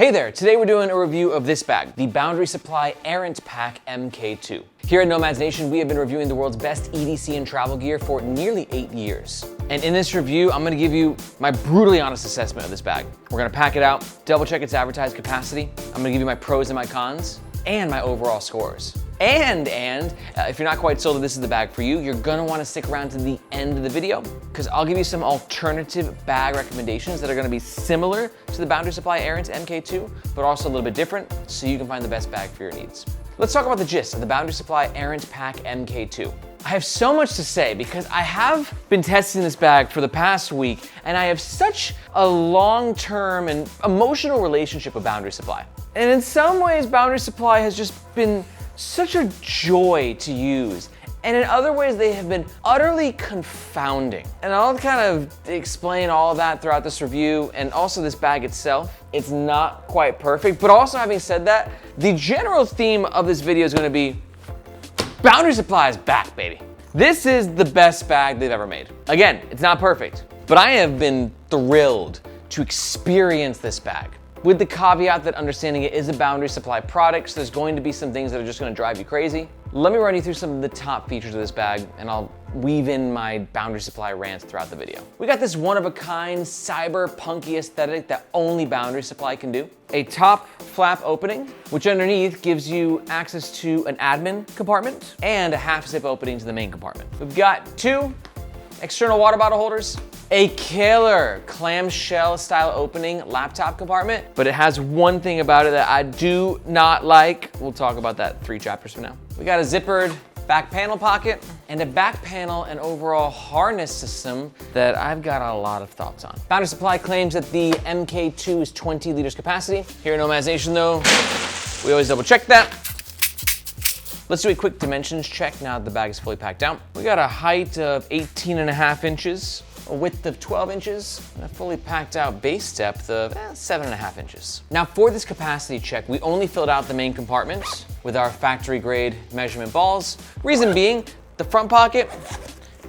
Hey there, today we're doing a review of this bag, the Boundary Supply Errant Pack MK2. Here at Nomads Nation, we have been reviewing the world's best EDC and travel gear for nearly 8 years. And in this review, I'm gonna give you my brutally honest assessment of this bag. We're gonna pack it out, double check its advertised capacity. I'm gonna give you my pros and my cons, and my overall scores. And if you're not quite sold that this is the bag for you, you're gonna wanna stick around to the end of the video because I'll give you some alternative bag recommendations that are gonna be similar to the Boundary Supply Errant MK2, but also a little bit different so you can find the best bag for your needs. Let's talk about the gist of the Boundary Supply Errant Pack MK2. I have so much to say because I have been testing this bag for the past week and I have such a long-term and emotional relationship with Boundary Supply. And in some ways, Boundary Supply has just been such a joy to use. And in other ways, they have been utterly confounding. And I'll kind of explain all of that throughout this review and also this bag itself. It's not quite perfect, but also having said that, the general theme of this video is gonna be Boundary Supply is back, baby. This is the best bag they've ever made. Again, it's not perfect, but I have been thrilled to experience this bag. With the caveat that understanding it is a Boundary Supply product, so there's going to be some things that are just gonna drive you crazy. Let me run you through some of the top features of this bag, and I'll weave in my Boundary Supply rants throughout the video. We got this one-of-a-kind, cyberpunky aesthetic that only Boundary Supply can do. A top flap opening, which underneath gives you access to an admin compartment and a half-zip opening to the main compartment. We've got 2 external water bottle holders, a killer clamshell style opening laptop compartment, but it has one thing about it that I do not like. We'll talk about that 3 chapters from now. We got a zippered back panel pocket and a back panel and overall harness system that I've got a lot of thoughts on. Boundary Supply claims that the MK2 is 20 liters capacity. Here at Nomads Nation though, we always double check that. Let's do a quick dimensions check now that the bag is fully packed out. We got a height of 18.5 inches, a width of 12 inches, and a fully packed out base depth of 7.5 inches. Now for this capacity check, we only filled out the main compartment with our factory grade measurement balls. Reason being, the front pocket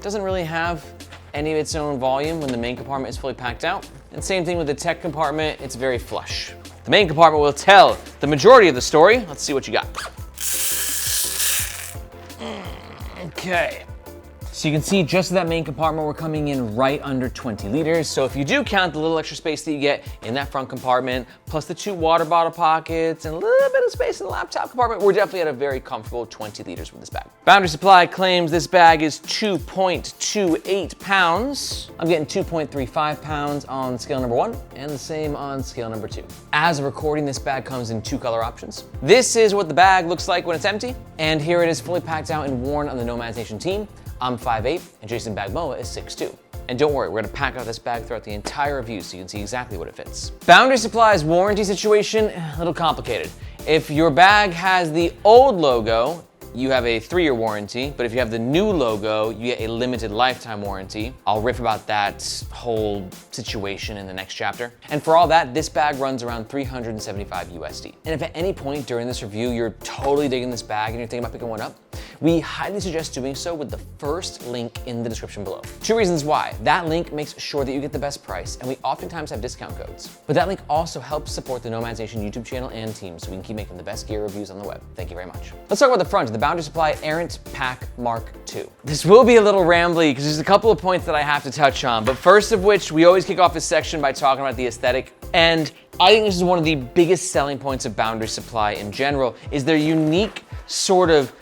doesn't really have any of its own volume when the main compartment is fully packed out. And same thing with the tech compartment, it's very flush. The main compartment will tell the majority of the story. Let's see what you got. Okay. So you can see just in that main compartment, we're coming in right under 20 liters. So if you do count the little extra space that you get in that front compartment, plus the 2 water bottle pockets and a little bit of space in the laptop compartment, we're definitely at a very comfortable 20 liters with this bag. Boundary Supply claims this bag is 2.28 pounds. I'm getting 2.35 pounds on scale number 1 and the same on scale number 2. As of recording, this bag comes in 2 color options. This is what the bag looks like when it's empty. And here it is fully packed out and worn on the Nomads Nation team. I'm 5'8", and Jason Bagmoa is 6'2". And don't worry, we're gonna pack out this bag throughout the entire review so you can see exactly what it fits. Boundary Supply's warranty situation, a little complicated. If your bag has the old logo, you have a 3-year warranty, but if you have the new logo, you get a limited lifetime warranty. I'll riff about that whole situation in the next chapter. And for all that, this bag runs around 375 USD. And if at any point during this review, you're totally digging this bag and you're thinking about picking one up, we highly suggest doing so with the first link in the description below. 2 reasons why. That link makes sure that you get the best price, and we oftentimes have discount codes. But that link also helps support the Nomads Nation YouTube channel and team so we can keep making the best gear reviews on the web. Thank you very much. Let's talk about the front of the Boundary Supply Errant Pack Mark II. This will be a little rambly because there's a couple of points that I have to touch on, but first of which, we always kick off this section by talking about the aesthetic. And I think this is one of the biggest selling points of Boundary Supply in general, is their unique sort of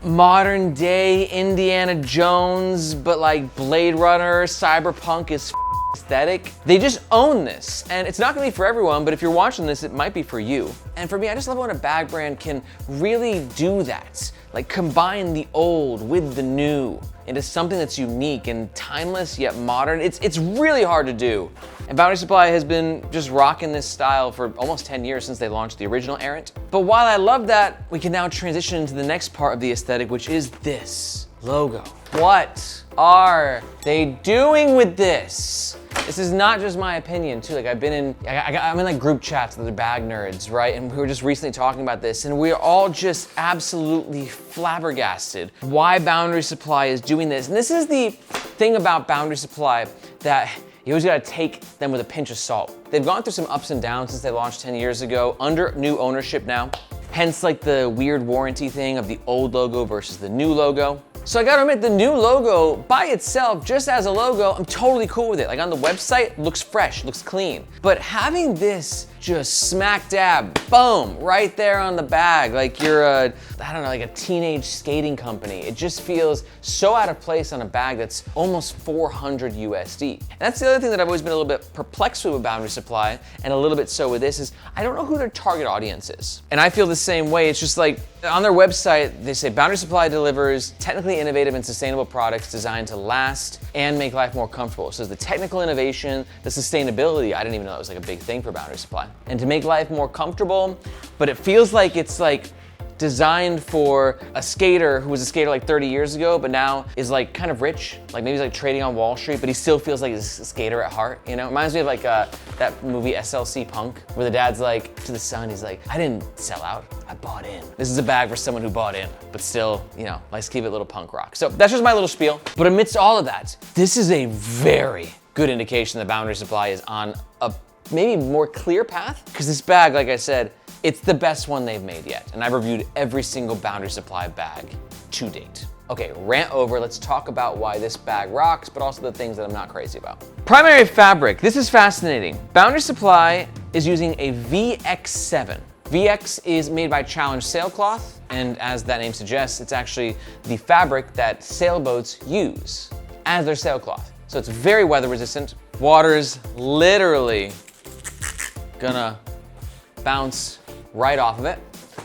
modern day Indiana Jones, but like Blade Runner, cyberpunk is aesthetic. They just own this, and it's not gonna be for everyone, but if you're watching this, it might be for you. And for me, I just love when a bag brand can really do that. Like combine the old with the new into something that's unique and timeless yet modern. It's really hard to do. And Boundary Supply has been just rocking this style for almost 10 years since they launched the original Errant. But while I love that, we can now transition into the next part of the aesthetic, which is this logo. What are they doing with this? This is not just my opinion too. Like I'm in like group chats with the bag nerds, right? And we were just recently talking about this and we're all just absolutely flabbergasted why Boundary Supply is doing this. And this is the thing about Boundary Supply that you always gotta take them with a pinch of salt. They've gone through some ups and downs since they launched 10 years ago, under new ownership now. Hence like the weird warranty thing of the old logo versus the new logo. So I gotta admit, the new logo by itself, just as a logo, I'm totally cool with it. Like on the website, looks fresh, looks clean. But having this just smack dab, boom, right there on the bag, like you're I don't know, like a teenage skating company. It just feels so out of place on a bag that's almost 400 USD. And that's the other thing that I've always been a little bit perplexed with Boundary Supply, and a little bit so with this, is I don't know who their target audience is. And I feel the same way. It's just like, on their website, they say Boundary Supply delivers technically innovative and sustainable products designed to last and make life more comfortable. So the technical innovation, the sustainability, I didn't even know that was like a big thing for Boundary Supply. And to make life more comfortable, but it feels like it's like designed for a skater who was a skater like 30 years ago, but now is like kind of rich, like maybe he's like trading on Wall Street, but he still feels like he's a skater at heart, you know? It reminds me of like that movie SLC Punk, where the dad's like to the son, he's like, I didn't sell out, I bought in. This is a bag for someone who bought in, but still, you know, likes to keep it a little punk rock. So that's just my little spiel. But amidst all of that, this is a very good indication that Boundary Supply is on a maybe more clear path, because this bag, like I said, it's the best one they've made yet. And I've reviewed every single Boundary Supply bag to date. Okay, rant over, let's talk about why this bag rocks, but also the things that I'm not crazy about. Primary fabric, this is fascinating. Boundary Supply is using a VX7. VX is made by Challenge Sailcloth, and as that name suggests, it's actually the fabric that sailboats use as their sailcloth. So it's very weather resistant. Water's literally gonna bounce right off of it.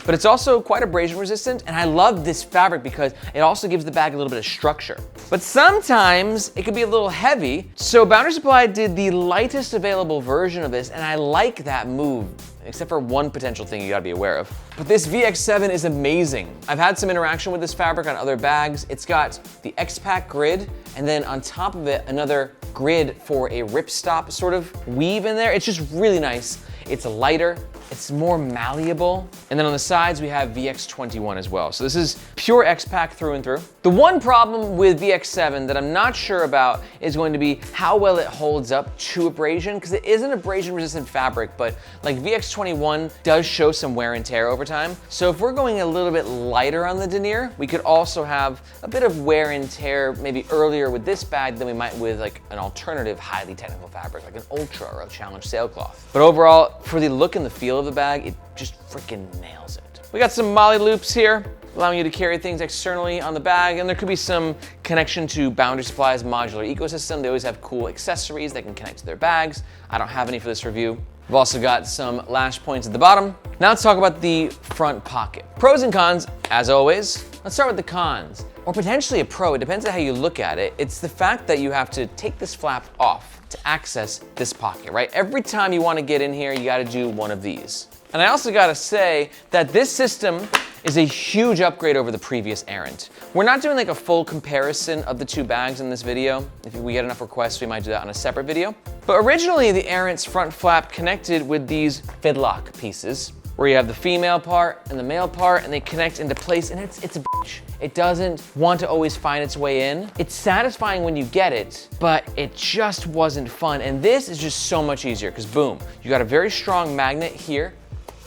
But it's also quite abrasion resistant, and I love this fabric because it also gives the bag a little bit of structure. But sometimes it could be a little heavy, so Boundary Supply did the lightest available version of this, and I like that move, except for one potential thing you gotta be aware of. But this VX7 is amazing. I've had some interaction with this fabric on other bags. It's got the X-Pack grid, and then on top of it, another grid for a ripstop sort of weave in there. It's just really nice. It's lighter, it's more malleable. And then on the sides, we have VX21 as well. So this is pure X-Pack through and through. The one problem with VX7 that I'm not sure about is going to be how well it holds up to abrasion, because it is an abrasion resistant fabric, but like VX21 does show some wear and tear over time. So if we're going a little bit lighter on the denier, we could also have a bit of wear and tear maybe earlier with this bag than we might with like an alternative highly technical fabric, like an Ultra or a Challenge Sailcloth. But overall, for the look and the feel of the bag, it just freaking nails it. We got some MOLLE loops here, allowing you to carry things externally on the bag, and there could be some connection to Boundary Supply's modular ecosystem. They always have cool accessories that can connect to their bags. I don't have any for this review. We've also got some lash points at the bottom. Now let's talk about the front pocket. Pros and cons, as always. Let's start with the cons, or potentially a pro. It depends on how you look at it. It's the fact that you have to take this flap off to access this pocket, right? Every time you want to get in here, you got to do one of these. And I also got to say that this system is a huge upgrade over the previous Errant. We're not doing like a full comparison of the two bags in this video. If we get enough requests, we might do that on a separate video. But originally, the Errant's front flap connected with these fidlock pieces, where you have the female part and the male part, and they connect into place, and it's a bitch. It doesn't want to always find its way in. It's satisfying when you get it, but it just wasn't fun. And this is just so much easier, because boom, you got a very strong magnet here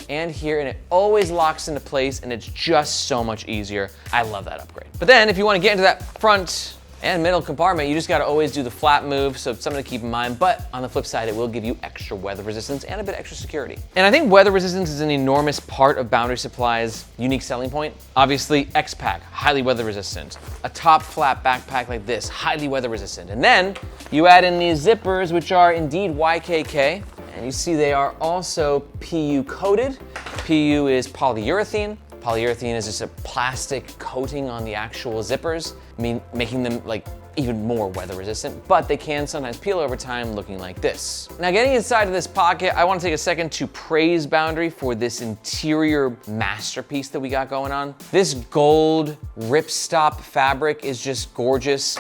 and here, and it always locks into place, and it's just so much easier. I love that upgrade. But then if you want to get into that front and middle compartment, you just got to always do the flap move, so it's something to keep in mind. But on the flip side, it will give you extra weather resistance and a bit extra security. And I think weather resistance is an enormous part of Boundary Supply's unique selling point. Obviously, X-Pack, highly weather resistant. A top flap backpack like this, highly weather resistant. And then you add in these zippers, which are indeed YKK. And you see they are also PU coated. PU is polyurethane. Polyurethane is just a plastic coating on the actual zippers, making them like even more weather resistant, but they can sometimes peel over time looking like this. Now getting inside of this pocket, I want to take a second to praise Boundary for this interior masterpiece that we got going on. This gold ripstop fabric is just gorgeous.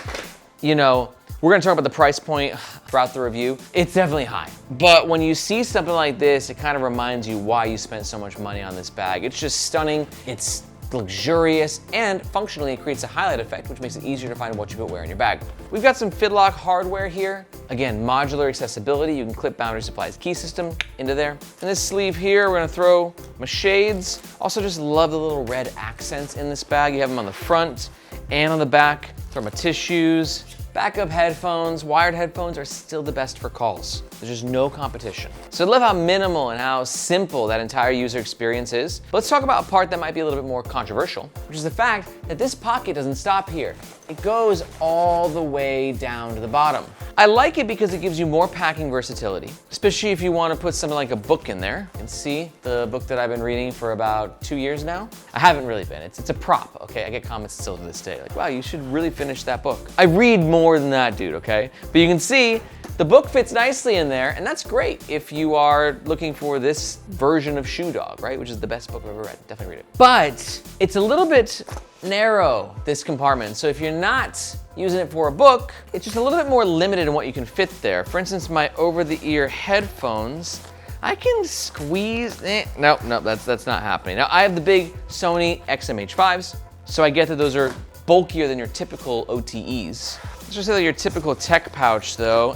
You know, we're gonna talk about the price point throughout the review. It's definitely high. But when you see something like this, it kind of reminds you why you spent so much money on this bag. It's just stunning. It's luxurious, and functionally it creates a highlight effect, which makes it easier to find what you put where in your bag. We've got some Fidlock hardware here. Again, modular accessibility. You can clip Boundary Supply's key system into there. In this sleeve here, we're gonna throw my shades. Also just love the little red accents in this bag. You have them on the front and on the back. Throw my tissues. Backup headphones, wired headphones are still the best for calls. There's just no competition. So I love how minimal and how simple that entire user experience is. But let's talk about a part that might be a little bit more controversial, which is the fact that this pocket doesn't stop here. It goes all the way down to the bottom. I like it because it gives you more packing versatility, especially if you want to put something like a book in there. You can see the book that I've been reading for about 2 years now. I haven't really been, it's a prop, okay? I get comments still to this day, like, wow, you should really finish that book. I read more than that, dude, okay? But you can see the book fits nicely in there, and that's great if you are looking for this version of Shoe Dog, right? Which is the best book I've ever read, definitely read it. But it's a little bit narrow, this compartment. So if you're not using it for a book, it's just a little bit more limited in what you can fit there. For instance, my over-the-ear headphones, I can squeeze, no, that's not happening. Now I have the big Sony XM-H5s, so I get that those are bulkier than your typical OTEs. Let's just say like your typical tech pouch though,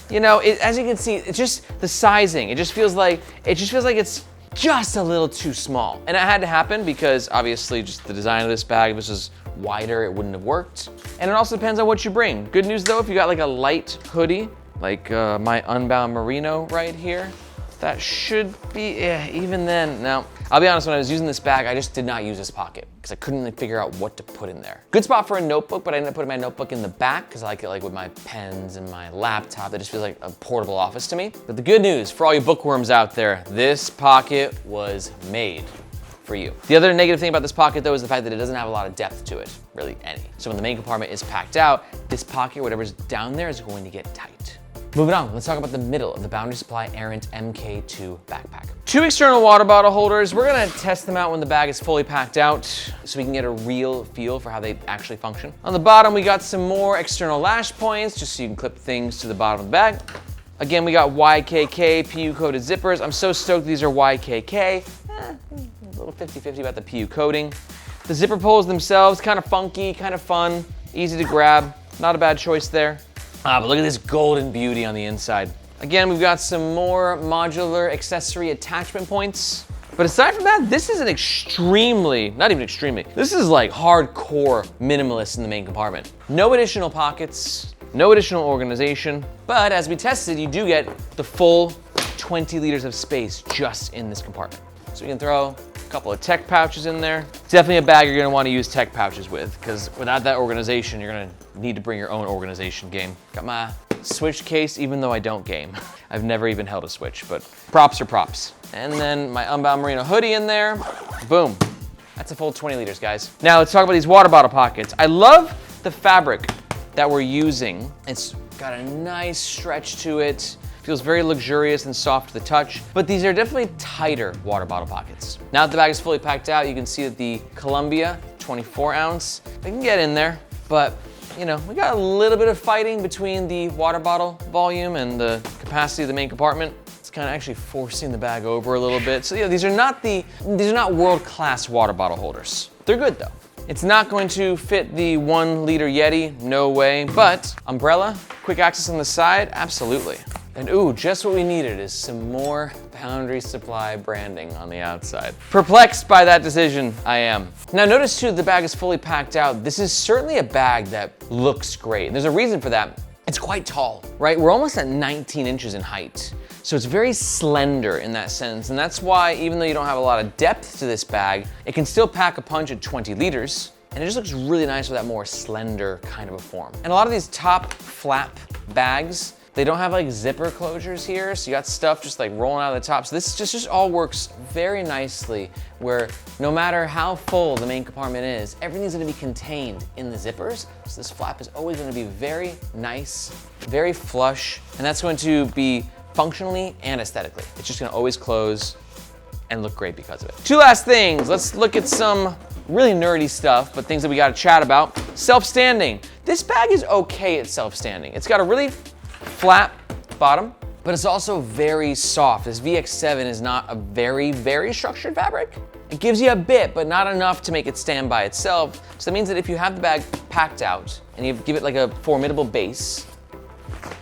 you know, as you can see, it's just the sizing. It just feels like it's just a little too small. And it had to happen because obviously just the design of this bag, if this was wider, it wouldn't have worked. And it also depends on what you bring. Good news though, if you got like a light hoodie, like my Unbound Merino right here, that should be, even then. Now, I'll be honest, when I was using this bag, I just did not use this pocket because I couldn't really figure out what to put in there. Good spot for a notebook, but I ended up putting my notebook in the back because I like it like with my pens and my laptop. It just feels like a portable office to me. But the good news for all you bookworms out there, this pocket was made for you. The other negative thing about this pocket though is the fact that it doesn't have a lot of depth to it, really any. So when the main compartment is packed out, this pocket, whatever's down there, is going to get tight. Moving on, let's talk about the middle of the Boundary Supply Errant MK2 backpack. 2 external water bottle holders. We're gonna test them out when the bag is fully packed out so we can get a real feel for how they actually function. On the bottom, we got some more external lash points just so you can clip things to the bottom of the bag. Again, we got YKK PU coated zippers. I'm so stoked these are YKK. A little 50-50 about the PU coating. The zipper pulls themselves, kind of funky, kind of fun, easy to grab. Not a bad choice there. But look at this golden beauty on the inside. Again, we've got some more modular accessory attachment points. But aside from that, this is an extremely, not even extremely, this is like hardcore minimalist in the main compartment. No additional pockets, no additional organization. But as we tested, you do get the full 20 liters of space just in this compartment. So you can throw a couple of tech pouches in there. It's definitely a bag you're gonna wanna use tech pouches with, because without that organization, you're gonna need to bring your own organization game. Got my Switch case, even though I don't game. I've never even held a Switch, but props are props. And then my Unbound Merino hoodie in there. Boom. That's a full 20 liters, guys. Now let's talk about these water bottle pockets. I love the fabric that we're using. It's got a nice stretch to it. Feels very luxurious and soft to the touch, but these are definitely tighter water bottle pockets. Now that the bag is fully packed out, you can see that the Columbia 24 ounce, they can get in there, but you know, we got a little bit of fighting between the water bottle volume and the capacity of the main compartment. It's kind of actually forcing the bag over a little bit. So yeah, these are not world-class water bottle holders. They're good though. It's not going to fit the 1 liter Yeti, no way, but umbrella, quick access on the side, absolutely. And ooh, just what we needed is some more Boundary Supply branding on the outside. Perplexed by that decision, I am. Now notice too, the bag is fully packed out. This is certainly a bag that looks great. There's a reason for that. It's quite tall, right? We're almost at 19 inches in height. So it's very slender in that sense. And that's why even though you don't have a lot of depth to this bag, it can still pack a punch at 20 liters. And it just looks really nice with that more slender kind of a form. And a lot of these top flap bags, they don't have like zipper closures here, so you got stuff just like rolling out of the top. So this just all works very nicely where no matter how full the main compartment is, everything's gonna be contained in the zippers. So this flap is always gonna be very nice, very flush, and that's going to be functionally and aesthetically. It's just gonna always close and look great because of it. 2 last things. Let's look at some really nerdy stuff, but things that we gotta chat about. Self-standing. This bag is okay at self-standing. It's got a really flat bottom, but it's also very soft. This VX7 is not a very structured fabric. It gives you a bit, but not enough to make it stand by itself. So that means that if you have the bag packed out and you give it like a formidable base,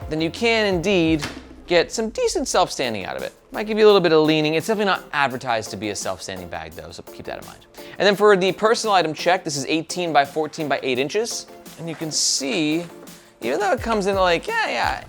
then you can indeed get some decent self-standing out of it. Might give you a little bit of leaning. It's definitely not advertised to be a self-standing bag though, so keep that in mind. And then for the personal item check, this is 18 by 14 by 8 inches. And you can see, even though it comes in like,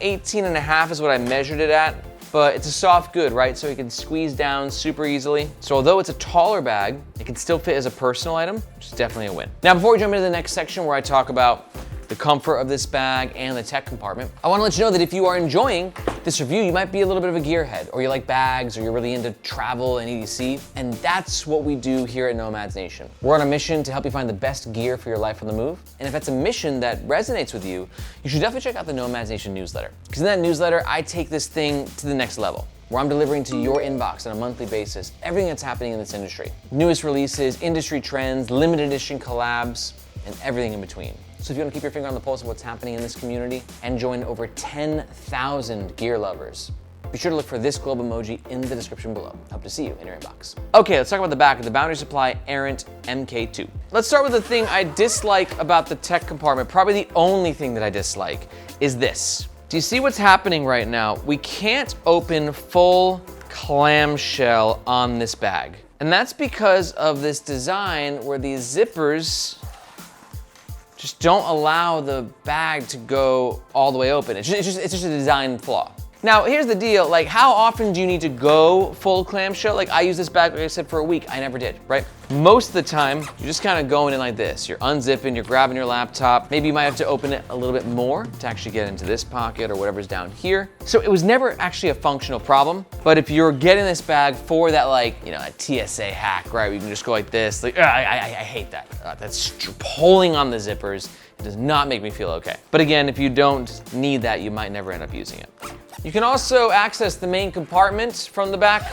18 and a half is what I measured it at, but it's a soft good, right? So you can squeeze down super easily. So although it's a taller bag, it can still fit as a personal item, which is definitely a win. Now, before we jump into the next section where I talk about the comfort of this bag and the tech compartment, I wanna let you know that if you are enjoying this review, you might be a little bit of a gearhead, or you like bags, or you're really into travel and EDC, and that's what we do here at Nomads Nation. We're on a mission to help you find the best gear for your life on the move, and if that's a mission that resonates with you, you should definitely check out the Nomads Nation newsletter. Because in that newsletter, I take this thing to the next level, where I'm delivering to your inbox on a monthly basis everything that's happening in this industry. Newest releases, industry trends, limited edition collabs, and everything in between. So if you want to keep your finger on the pulse of what's happening in this community and join over 10,000 gear lovers, be sure to look for this globe emoji in the description below. Hope to see you in your inbox. Okay, let's talk about the back of the Boundary Supply Errant MK2. Let's start with the thing I dislike about the tech compartment. Probably the only thing that I dislike is this. Do you see what's happening right now? We can't open full clamshell on this bag. And that's because of this design where these zippers just don't allow the bag to go all the way open. It's just a design flaw. Now, here's the deal, like how often do you need to go full clamshell? Like I use this bag, like I said, for a week. I never did, right? Most of the time, you're just kind of going in like this. You're unzipping, you're grabbing your laptop. Maybe you might have to open it a little bit more to actually get into this pocket or whatever's down here. So it was never actually a functional problem. But if you're getting this bag for that like, a TSA hack, right? Where you can just go like this, like, I hate that. That's pulling on the zippers. It does not make me feel okay. But again, if you don't need that, you might never end up using it. You can also access the main compartment from the back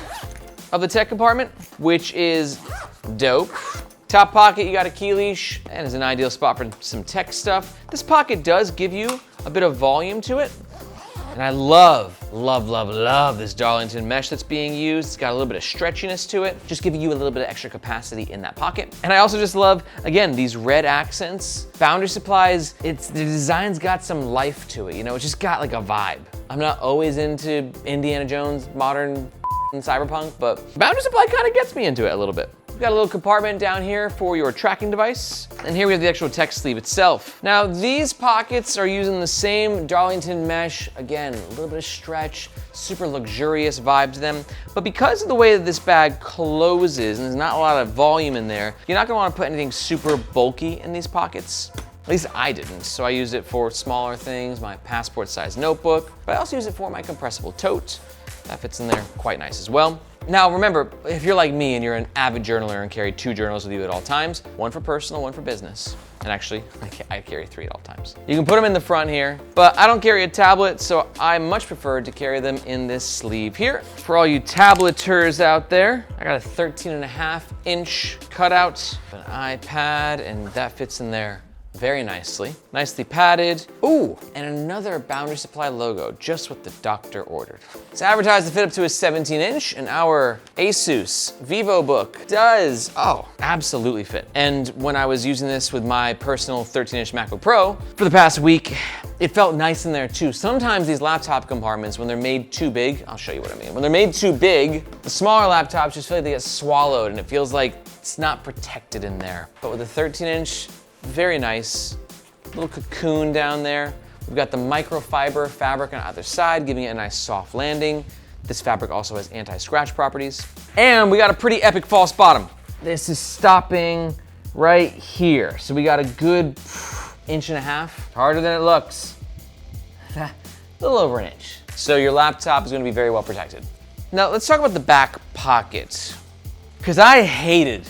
of the tech compartment, which is dope. Top pocket, you got a key leash, and is an ideal spot for some tech stuff. This pocket does give you a bit of volume to it. And I love this Darlington mesh that's being used. It's got a little bit of stretchiness to it, just giving you a little bit of extra capacity in that pocket. And I also just love, again, these red accents. Boundary Supplies, the design's got some life to it, it's just got like a vibe. I'm not always into Indiana Jones, modern and cyberpunk, but Boundary Supply kind of gets me into it a little bit. We've got a little compartment down here for your tracking device. And here we have the actual tech sleeve itself. Now these pockets are using the same Darlington mesh. Again, a little bit of stretch, super luxurious vibe to them. But because of the way that this bag closes and there's not a lot of volume in there, you're not gonna wanna put anything super bulky in these pockets. At least I didn't, so I used it for smaller things, my passport size notebook, but I also use it for my compressible tote. That fits in there quite nice as well. Now remember, if you're like me and you're an avid journaler and carry 2 journals with you at all times, one for personal, one for business. And actually, I carry 3 at all times. You can put them in the front here, but I don't carry a tablet, so I much prefer to carry them in this sleeve here. For all you tableters out there, I got a 13.5-inch cutout, an iPad, and that fits in there very nicely. Nicely padded. Ooh, and another Boundary Supply logo, just what the doctor ordered. It's advertised to fit up to a 17-inch, and our Asus VivoBook does, absolutely fit. And when I was using this with my personal 13-inch MacBook Pro for the past week, it felt nice in there too. Sometimes these laptop compartments, when they're made too big, I'll show you what I mean. When they're made too big, the smaller laptops just feel like they get swallowed and it feels like it's not protected in there. But with a 13-inch, very nice, little cocoon down there. We've got the microfiber fabric on either side, giving it a nice soft landing. This fabric also has anti-scratch properties. And we got a pretty epic false bottom. This is stopping right here. So we got a good 1.5 inches, harder than it looks. A little over 1 inch. So your laptop is gonna be very well protected. Now let's talk about the back pocket, because I hated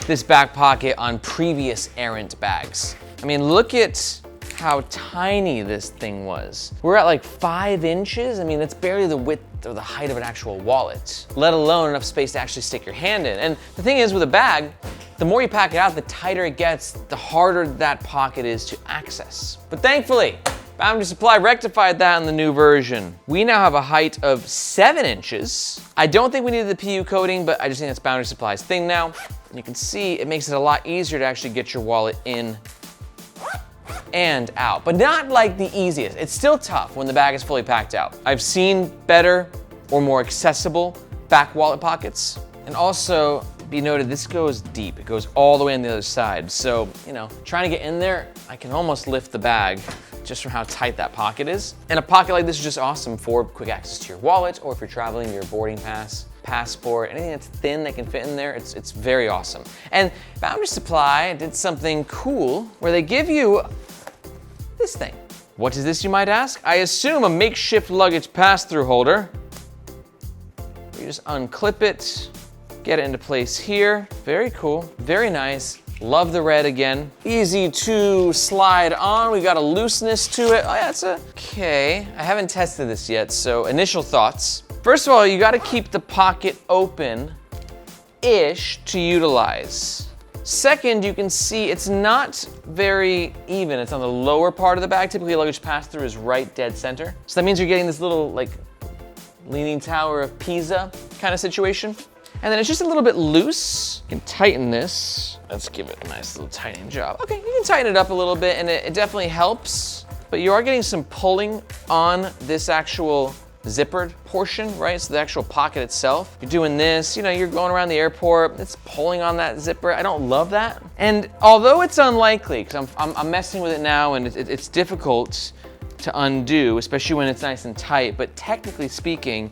this back pocket on previous Errant bags. I mean, look at how tiny this thing was. We're at like 5 inches. I mean, that's barely the width or the height of an actual wallet, let alone enough space to actually stick your hand in. And the thing is with a bag, the more you pack it out, the tighter it gets, the harder that pocket is to access. But thankfully, Boundary Supply rectified that in the new version. We now have a height of 7 inches. I don't think we needed the PU coating, but I just think that's Boundary Supply's thing now. And you can see it makes it a lot easier to actually get your wallet in and out, but not like the easiest. It's still tough when the bag is fully packed out. I've seen better or more accessible back wallet pockets. And also, be noted, this goes deep. It goes all the way on the other side. So, you know, trying to get in there, I can almost lift the bag just from how tight that pocket is. And a pocket like this is just awesome for quick access to your wallet, or if you're traveling, your boarding pass, passport, anything that's thin that can fit in there, it's very awesome. And Boundary Supply did something cool where they give you this thing. What is this, you might ask? I assume a makeshift luggage pass-through holder. You just unclip it, get it into place here. Very cool, very nice. Love the red again. Easy to slide on. We got a looseness to it. Oh yeah, it's okay. I haven't tested this yet, so initial thoughts. First of all, you gotta keep the pocket open-ish to utilize. Second, you can see it's not very even. It's on the lower part of the bag. Typically, luggage pass-through is right dead center. So that means you're getting this little, like, Leaning Tower of Pisa kind of situation. And then it's just a little bit loose. You can tighten this. Let's give it a nice little tightening job. Okay, you can tighten it up a little bit, and it definitely helps. But you are getting some pulling on this actual zippered portion, right? So the actual pocket itself. You're doing this, you know, you're going around the airport, it's pulling on that zipper. I don't love that. And although it's unlikely, because I'm messing with it now and it's difficult to undo, especially when it's nice and tight, but technically speaking,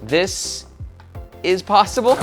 this is possible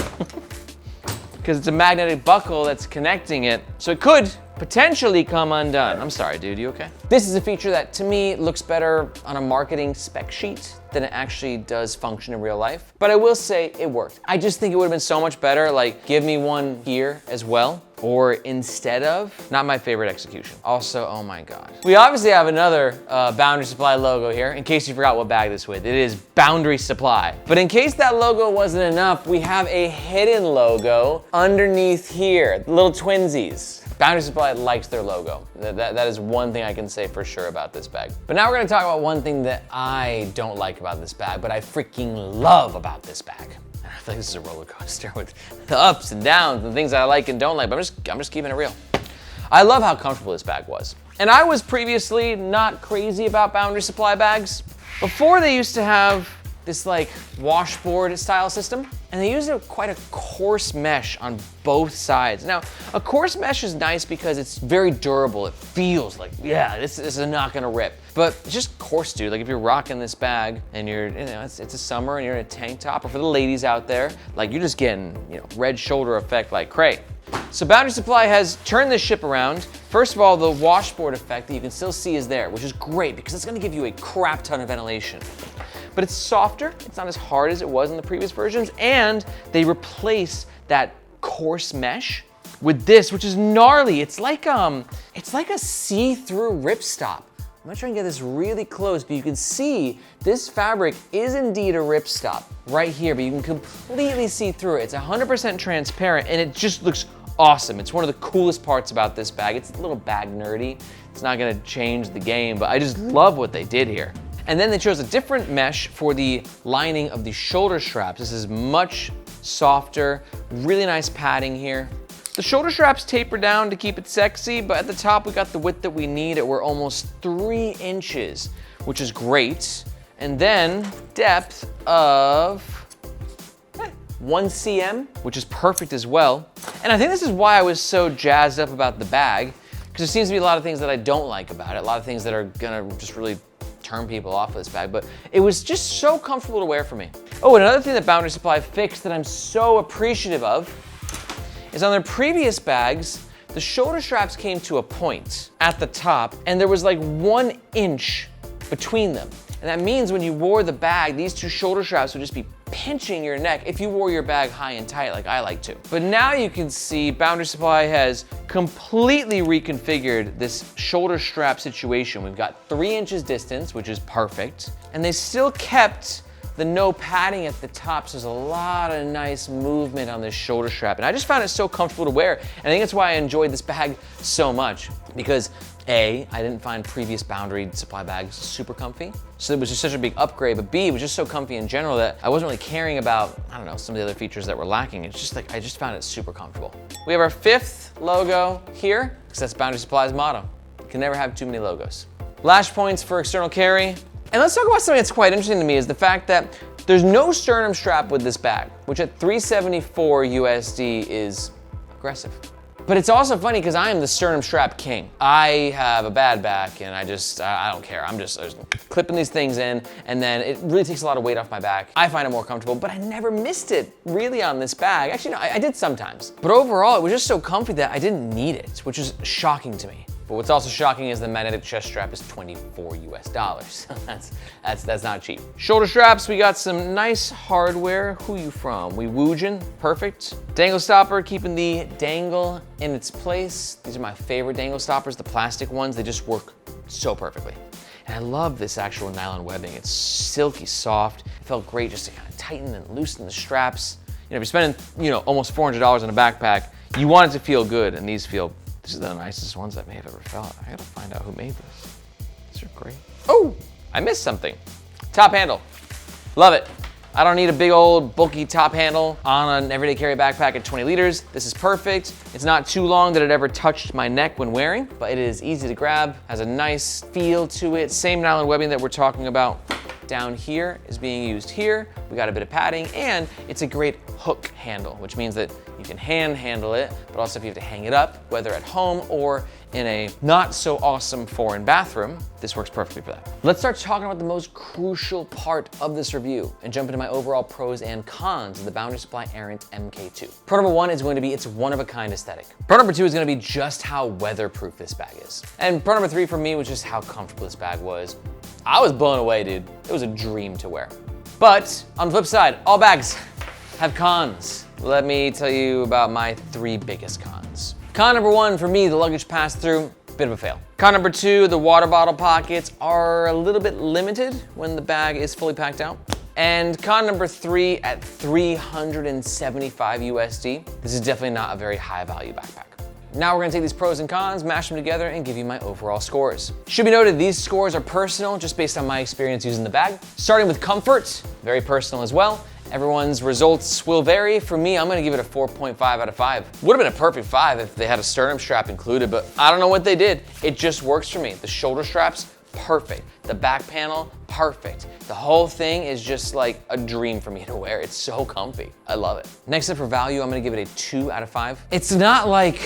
because it's a magnetic buckle that's connecting it. So it could potentially come undone. I'm sorry, dude, you okay? This is a feature that to me looks better on a marketing spec sheet than it actually does function in real life. But I will say it worked. I just think it would have been so much better, like give me one here as well, or instead of. Not my favorite execution. Also, oh my God. We obviously have another Boundary Supply logo here, in case you forgot what bag this is with. It is Boundary Supply. But in case that logo wasn't enough, we have a hidden logo underneath here, little twinsies. Boundary Supply likes their logo. That is one thing I can say for sure about this bag. But now we're gonna talk about one thing that I don't like about this bag, but I freaking love about this bag. And I feel like this is a roller coaster with the ups and downs and things that I like and don't like, but I'm just keeping it real. I love how comfortable this bag was. And I was previously not crazy about Boundary Supply bags. Before, they used to have this like washboard style system, and they used quite a coarse mesh on both sides. Now, a coarse mesh is nice because it's very durable. It feels like, yeah, this is not gonna rip. But it's just coarse, dude. Like if you're rocking this bag and you're, you know, it's a summer and you're in a tank top, or for the ladies out there, like you're just getting, you know, red shoulder effect like cray. So Boundary Supply has turned this ship around. First of all, the washboard effect that you can still see is there, which is great because it's gonna give you a crap ton of ventilation. But it's softer, it's not as hard as it was in the previous versions, and they replace that coarse mesh with this, which is gnarly. It's like a see-through ripstop. I'm gonna try and get this really close, but you can see this fabric is indeed a ripstop right here, but you can completely see through it. It's 100% transparent, and it just looks awesome. It's one of the coolest parts about this bag. It's a little bag nerdy. It's not gonna change the game, but I just love what they did here. And then they chose a different mesh for the lining of the shoulder straps. This is much softer, really nice padding here. The shoulder straps taper down to keep it sexy, but at the top we got the width that we need. We're almost 3 inches, which is great. And then depth of 1 cm, which is perfect as well. And I think this is why I was so jazzed up about the bag, because there seems to be a lot of things that I don't like about it, a lot of things that are gonna just really turn people off of this bag, but it was just so comfortable to wear for me. Oh, and another thing that Boundary Supply fixed that I'm so appreciative of is on their previous bags, the shoulder straps came to a point at the top, and there was like 1 inch between them. And that means when you wore the bag, these two shoulder straps would just be pinching your neck if you wore your bag high and tight like I like to. But now you can see Boundary Supply has completely reconfigured this shoulder strap situation. We've got 3 inches distance, which is perfect. And they still kept the no padding at the top, so there's a lot of nice movement on this shoulder strap. And I just found it so comfortable to wear. And I think that's why I enjoyed this bag so much, because A, I didn't find previous Boundary supply bags super comfy, so it was just such a big upgrade, but B, it was just so comfy in general that I wasn't really caring about, I don't know, some of the other features that were lacking. It's just like, I just found it super comfortable. We have our 5th logo here, because that's Boundary Supply's motto. You can never have too many logos. Lash points for external carry. And let's talk about something that's quite interesting to me, is the fact that there's no sternum strap with this bag, which at $374 USD is aggressive. But it's also funny because I am the sternum strap king. I have a bad back and I don't care. I'm just clipping these things in, and then it really takes a lot of weight off my back. I find it more comfortable, but I never missed it really on this bag. Actually, no, I did sometimes. But overall, it was just so comfy that I didn't need it, which is shocking to me. But what's also shocking is the magnetic chest strap is $24 US. That's not cheap. Shoulder straps, we got some nice hardware. Who you from? We Woojin, perfect. Dangle stopper, keeping the dangle in its place. These are my favorite dangle stoppers, the plastic ones. They just work so perfectly. And I love this actual nylon webbing. It's silky soft. It felt great just to kind of tighten and loosen the straps. You know, if you're spending, almost $400 on a backpack, you want it to feel good, and these are the nicest ones I may have ever felt. I gotta find out who made this. These are great. Oh, I missed something. Top handle, love it. I don't need a big old bulky top handle on an everyday carry backpack at 20 liters. This is perfect. It's not too long that it ever touched my neck when wearing, but it is easy to grab, has a nice feel to it. Same nylon webbing that we're talking about down here is being used here. We got a bit of padding, and it's a great hook handle, which means that you can handle it, but also if you have to hang it up, whether at home or in a not so awesome foreign bathroom, this works perfectly for that. Let's start talking about the most crucial part of this review and jump into my overall pros and cons of the Boundary Supply Errant MK2. Pro number 1 is going to be its one-of-a-kind aesthetic. Pro number 2 is going to be just how weatherproof this bag is. And pro number 3 for me was just how comfortable this bag was. I was blown away, dude. It was a dream to wear. But on the flip side, all bags have cons. Let me tell you about my 3 biggest cons. Con number 1 for me, the luggage pass-through, bit of a fail. Con number 2, the water bottle pockets are a little bit limited when the bag is fully packed out. And con number 3, at $375 USD, this is definitely not a very high value backpack. Now we're gonna take these pros and cons, mash them together, and give you my overall scores. Should be noted, these scores are personal, just based on my experience using the bag. Starting with comfort, very personal as well. Everyone's results will vary. For me, I'm gonna give it a 4.5 out of 5. Would have been a perfect 5 if they had a sternum strap included, but I don't know what they did. It just works for me. The shoulder straps, perfect. The back panel, perfect. The whole thing is just like a dream for me to wear. It's so comfy. I love it. Next up for value, I'm gonna give it a 2 out of 5. It's not like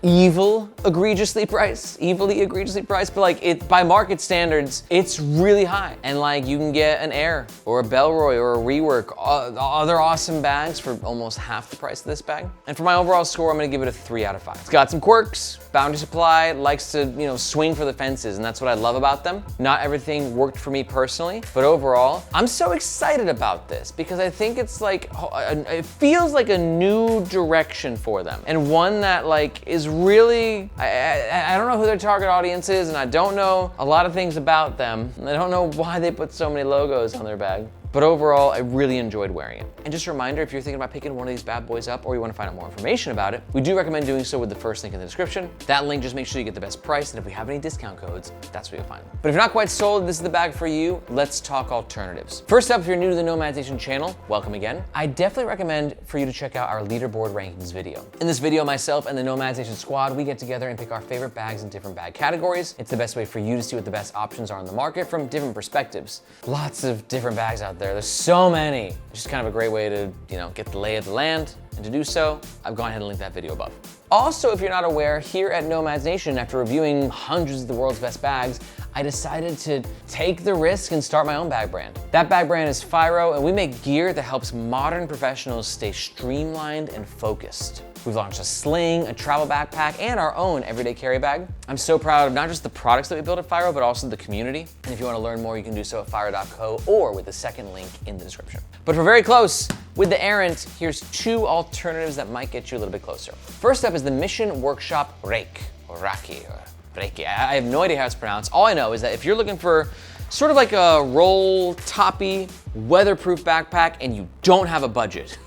evilly egregiously priced, but like by market standards, it's really high. And like you can get an Air or a Bellroy or a Rework, other awesome bags for almost half the price of this bag. And for my overall score, I'm gonna give it a 3 out of 5. It's got some quirks. Boundary Supply likes to, swing for the fences, and that's what I love about them. Not everything worked for me personally, but overall, I'm so excited about this because I think it's like, it feels like a new direction for them, and one that like is really, I don't know who their target audience is, and I don't know a lot of things about them, and I don't know why they put so many logos on their bag. But overall, I really enjoyed wearing it. And just a reminder, if you're thinking about picking one of these bad boys up or you want to find out more information about it, we do recommend doing so with the first link in the description. That link just makes sure you get the best price, and if we have any discount codes, that's where you'll find them. But if you're not quite sold, this is the bag for you. Let's talk alternatives. First up, if you're new to the Nomads Nation channel, welcome again. I definitely recommend for you to check out our leaderboard rankings video. In this video, myself and the Nomads Nation squad, we get together and pick our favorite bags in different bag categories. It's the best way for you to see what the best options are on the market from different perspectives. Lots of different bags out there. There's so many. It's just kind of a great way to, get the lay of the land. And to do so, I've gone ahead and linked that video above. Also, if you're not aware, here at Nomads Nation, after reviewing hundreds of the world's best bags, I decided to take the risk and start my own bag brand. That bag brand is Fyro, and we make gear that helps modern professionals stay streamlined and focused. We've launched a sling, a travel backpack, and our own everyday carry bag. I'm so proud of not just the products that we built at Fyro, but also the community. And if you want to learn more, you can do so at fyro.co or with the second link in the description. But for very close, with the Errant, here's 2 alternatives that might get you a little bit closer. First up is the Mission Workshop Rhake, or Rhake, or Rhake. I have no idea how it's pronounced. All I know is that if you're looking for sort of like a roll toppy, weatherproof backpack, and you don't have a budget,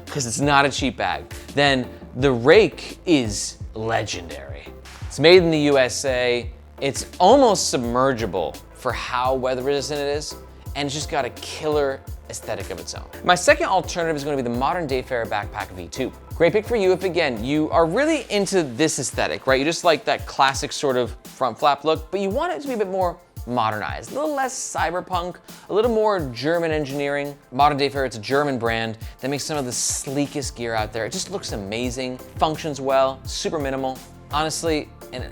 because it's not a cheap bag, then the Rhake is legendary. It's made in the USA. It's almost submergible for how weather resistant it is, and it's just got a killer aesthetic of its own. My second alternative is going to be the modern Dayfarer Backpack V2. Great pick for you if, again, you are really into this aesthetic, right? You just like that classic sort of front flap look, but you want it to be a bit more modernized, a little less cyberpunk, a little more German engineering. Modern Dayfarer, it's a German brand that makes some of the sleekest gear out there. It just looks amazing, functions well, super minimal. Honestly, and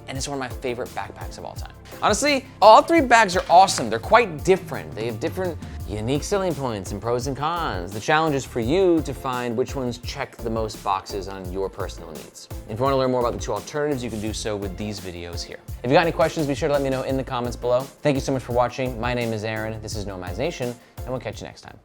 it's one of my favorite backpacks of all time. Honestly, all three bags are awesome. They're quite different. They have different unique selling points and pros and cons. The challenge is for you to find which ones check the most boxes on your personal needs. If you want to learn more about the two alternatives, you can do so with these videos here. If you got any questions, be sure to let me know in the comments below. Thank you so much for watching. My name is Aaron. This is Nomads Nation, and we'll catch you next time.